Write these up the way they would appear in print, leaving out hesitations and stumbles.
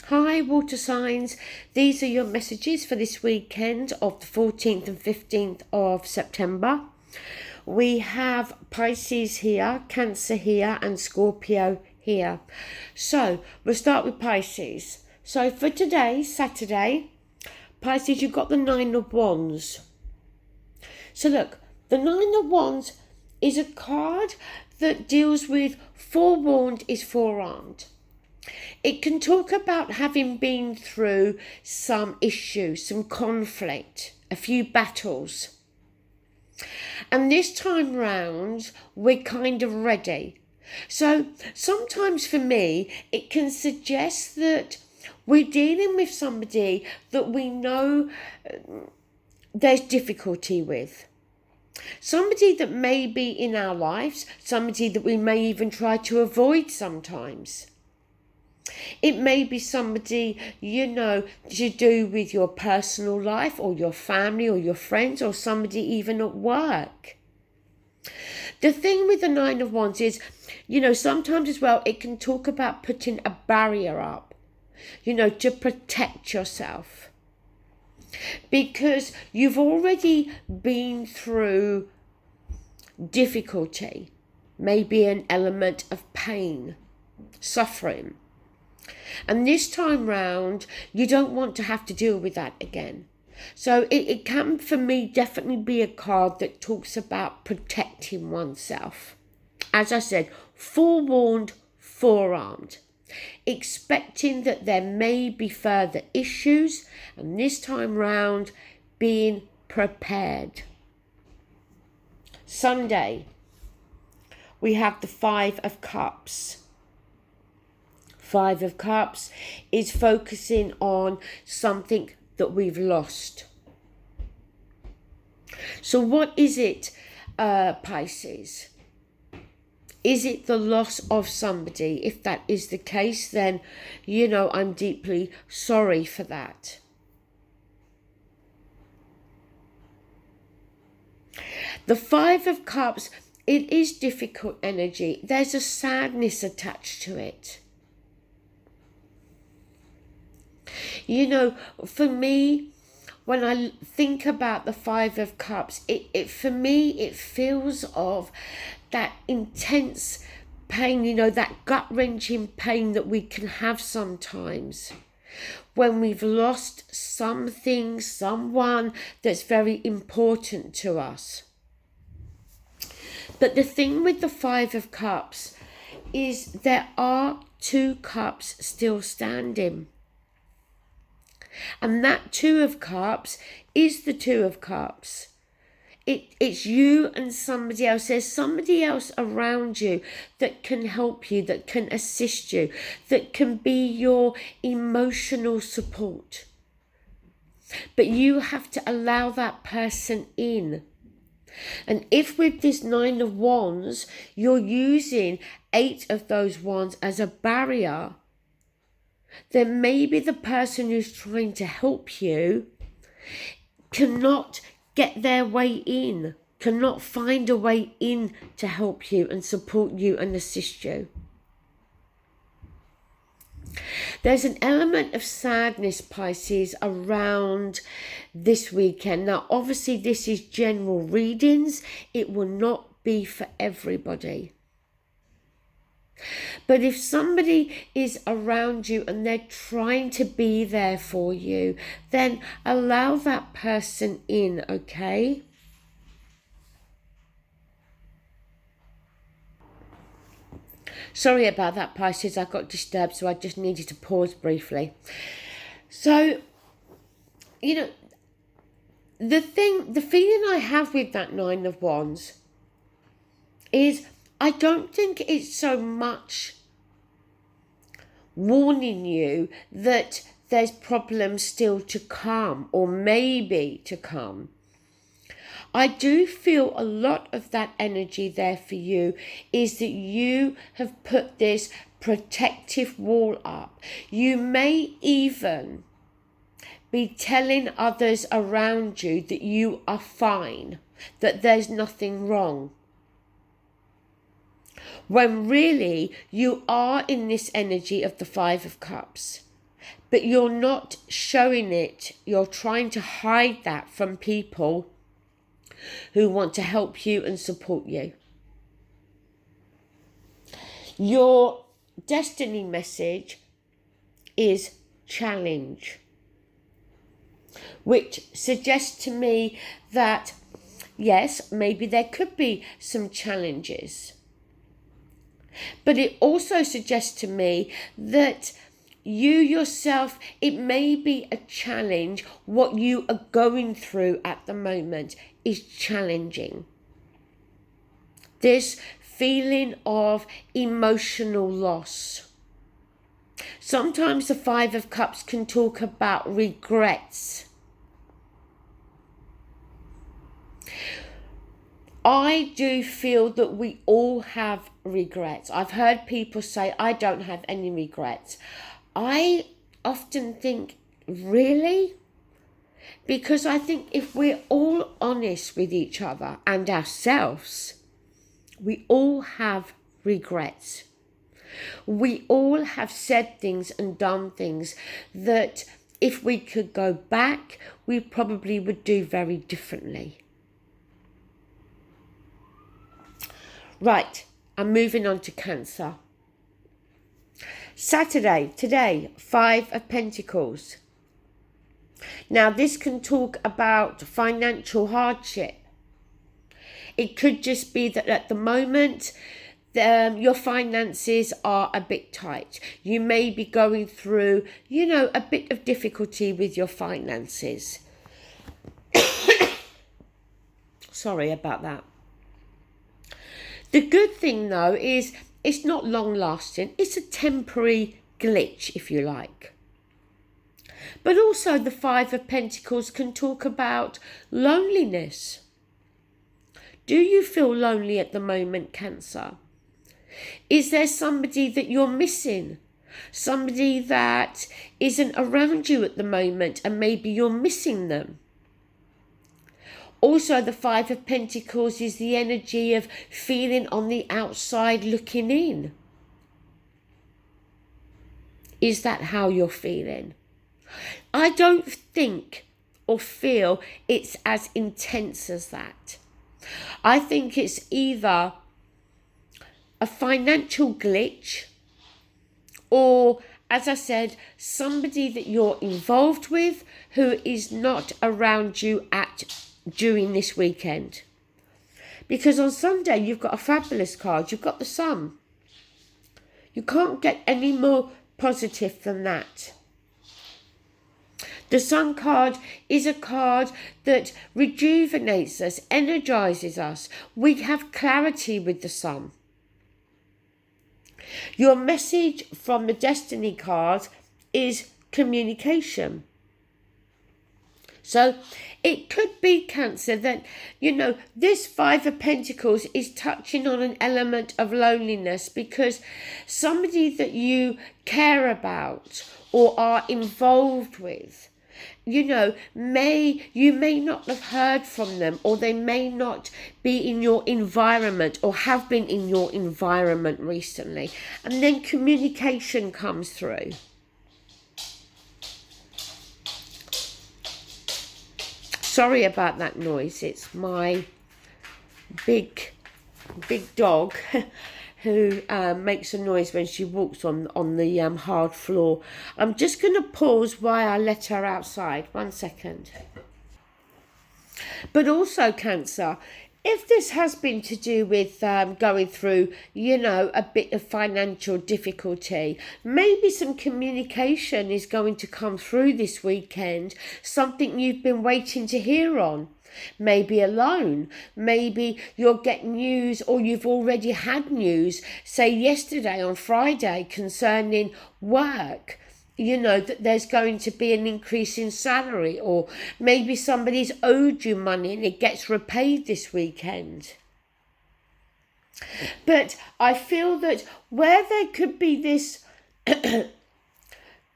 Hi, water signs. These are your messages for this weekend of the 14th and 15th of September. We have Pisces here, Cancer here, and Scorpio here. So we'll start with Pisces. So for today, Saturday, Pisces, you've got the Nine of Wands. So look, the Nine of Wands is a card that deals with forewarned is forearmed. It can talk about having been through some issues, some conflict, a few battles. And this time round, we're kind of ready. So sometimes for me, it can suggest that we're dealing with somebody that we know there's difficulty with. Somebody that may be in our lives, somebody that we may even try to avoid sometimes. It may be somebody, to do with your personal life or your family or your friends or somebody even at work. The thing with the Nine of Wands is, sometimes as well, it can talk about putting a barrier up, to protect yourself. Because you've already been through difficulty, maybe an element of pain, suffering. And this time round, you don't want to have to deal with that again. So it can, for me, definitely be a card that talks about protecting oneself. As I said, forewarned, forearmed. Expecting that there may be further issues, and this time round, being prepared. Sunday, we have the Five of Cups. Five of Cups is focusing on something that we've lost. So what is it, Pisces? Is it the loss of somebody? If that is the case, then, I'm deeply sorry for that. The Five of Cups, it is difficult energy. There's a sadness attached to it. For me, when I think about the Five of Cups, it for me, it feels of that intense pain, that gut-wrenching pain that we can have sometimes when we've lost something, someone that's very important to us. But the thing with the Five of Cups is there are two cups still standing. And that Two of Cups is the Two of Cups. It's you and somebody else. There's somebody else around you that can help you, that can assist you, that can be your emotional support. But you have to allow that person in. And if with this Nine of Wands, you're using 8 of those wands as a barrier, then maybe the person who's trying to help you cannot get their way in, cannot find a way in to help you and support you and assist you. There's an element of sadness, Pisces, around this weekend. Now, obviously, this is general readings. It will not be for everybody. But if somebody is around you and they're trying to be there for you, then allow that person in, okay? Sorry about that, Pisces. I got disturbed, so I just needed to pause briefly. So, the feeling I have with that Nine of Wands is I don't think it's so much warning you that there's problems still to come or maybe to come. I do feel a lot of that energy there for you is that you have put this protective wall up. You may even be telling others around you that you are fine, that there's nothing wrong. When really you are in this energy of the Five of Cups. but you're not showing it. You're trying to hide that from people who want to help you and support you. Your destiny message is challenge, which suggests to me that, yes, maybe there could be some challenges. But it also suggests to me that you yourself, it may be a challenge. What you are going through at the moment is challenging. This feeling of emotional loss. Sometimes the Five of Cups can talk about regrets. I do feel that we all have regrets. I've heard people say, I don't have any regrets. I often think, really? Because I think if we're all honest with each other and ourselves, we all have regrets. We all have said things and done things that if we could go back, we probably would do very differently. Right, I'm moving on to Cancer. Saturday, today, 5 of Pentacles. Now, this can talk about financial hardship. It could just be that at the moment, your finances are a bit tight. You may be going through, a bit of difficulty with your finances. Sorry about that. The good thing, though, is it's not long-lasting. It's a temporary glitch, if you like. But also the 5 of Pentacles can talk about loneliness. Do you feel lonely at the moment, Cancer? Is there somebody that you're missing? Somebody that isn't around you at the moment and maybe you're missing them? Also, the 5 of Pentacles is the energy of feeling on the outside looking in. Is that how you're feeling? I don't think or feel it's as intense as that. I think it's either a financial glitch or, as I said, somebody that you're involved with who is not around you during this weekend. Because on Sunday you've got a fabulous card. You've got the Sun. You can't get any more positive than that. The Sun card is a card that rejuvenates us, energizes us. We have clarity with the Sun. Your message from the Destiny card is communication. So it could be, Cancer, that, this 5 of Pentacles is touching on an element of loneliness because somebody that you care about or are involved with, you may not have heard from them, or they may not be in your environment or have been in your environment recently. And then communication comes through. Sorry about that noise. It's my big dog who makes a noise when she walks on the hard floor. I'm just going to pause while I let her outside. 1 second. But also, Cancer, if this has been to do with going through, a bit of financial difficulty, maybe some communication is going to come through this weekend, something you've been waiting to hear on. Maybe a loan, maybe you'll get news, or you've already had news, say yesterday on Friday, concerning work. That there's going to be an increase in salary, or maybe somebody's owed you money and it gets repaid this weekend. But I feel that where there could be this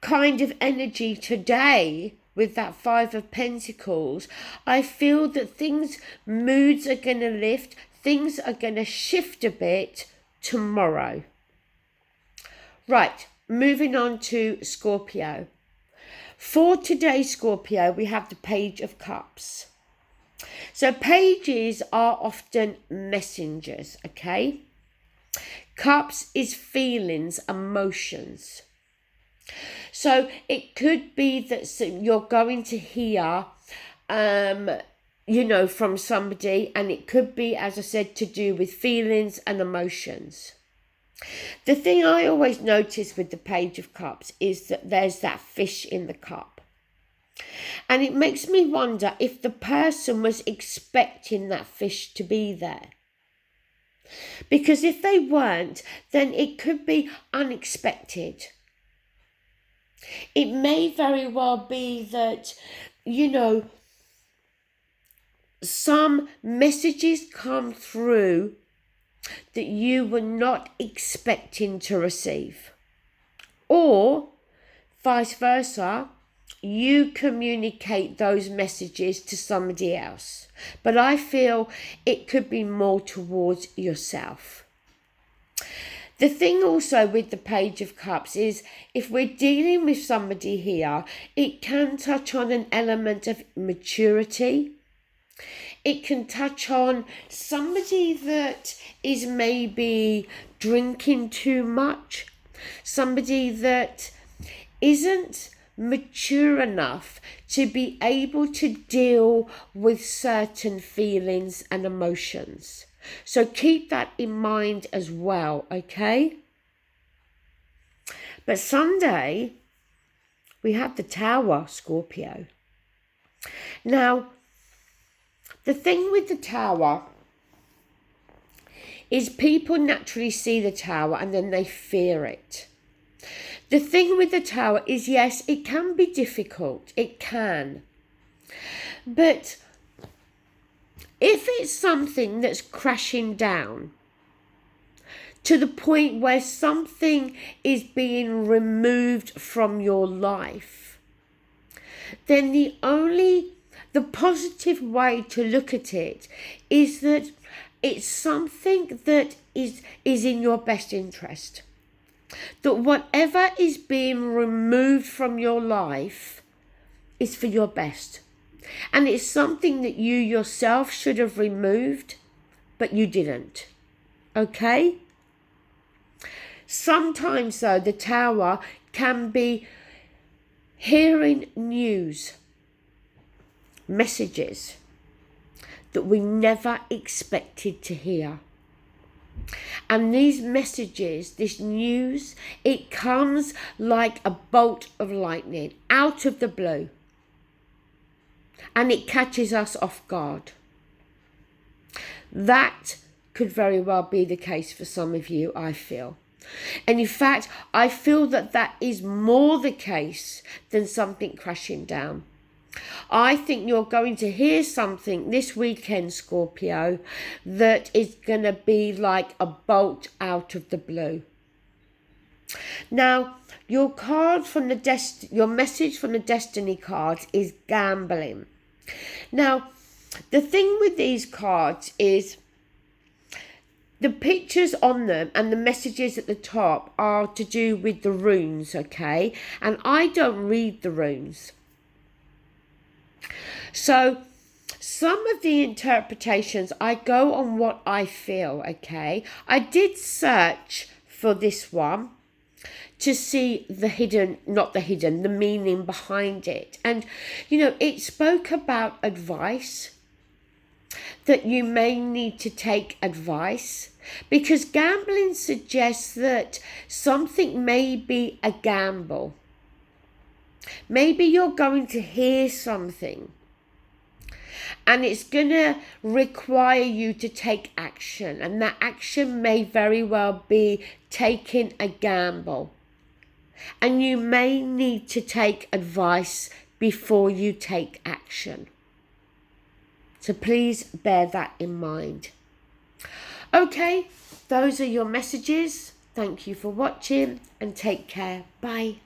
kind of energy today with that 5 of Pentacles, I feel that moods are going to lift, things are going to shift a bit tomorrow. Right. moving on to Scorpio. For today, Scorpio, we have the Page of Cups. So pages are often messengers, okay? Cups is feelings, emotions. So it could be that you're going to hear, from somebody, and it could be, as I said, to do with feelings and emotions. The thing I always notice with the Page of Cups is that there's that fish in the cup. And it makes me wonder if the person was expecting that fish to be there. Because if they weren't, then it could be unexpected. It may very well be that, some messages come through that you were not expecting to receive. Or vice versa, you communicate those messages to somebody else. But I feel it could be more towards yourself. The thing also with the Page of Cups is if we're dealing with somebody here, it can touch on an element of maturity. It can touch on somebody that is maybe drinking too much, somebody that isn't mature enough to be able to deal with certain feelings and emotions. So keep that in mind as well, okay? But Sunday, we have the Tower, Scorpio. Now, the thing with the Tower is people naturally see the Tower and then they fear it. The thing with the Tower is, yes, it can be difficult. It can. But if it's something that's crashing down to the point where something is being removed from your life, then the positive way to look at it is that it's something that is in your best interest. That whatever is being removed from your life is for your best. And it's something that you yourself should have removed, but you didn't. Okay? Sometimes, though, the Tower can be hearing news, messages that we never expected to hear. And these messages, this news, it comes like a bolt of lightning out of the blue. And it catches us off guard. That could very well be the case for some of you, I feel. And in fact, I feel that is more the case than something crashing down. I think you're going to hear something this weekend, Scorpio, that is going to be like a bolt out of the blue. Now, your message from the Destiny cards is gambling. Now, the thing with these cards is the pictures on them and the messages at the top are to do with the runes, okay? And I don't read the runes. So some of the interpretations, I go on what I feel, okay? I did search for this one to see the meaning behind it. And, it spoke about advice, that you may need to take advice, because gambling suggests that something may be a gamble. Maybe you're going to hear something and it's going to require you to take action, and that action may very well be taking a gamble. And you may need to take advice before you take action. So please bear that in mind. Okay, those are your messages. Thank you for watching and take care. Bye.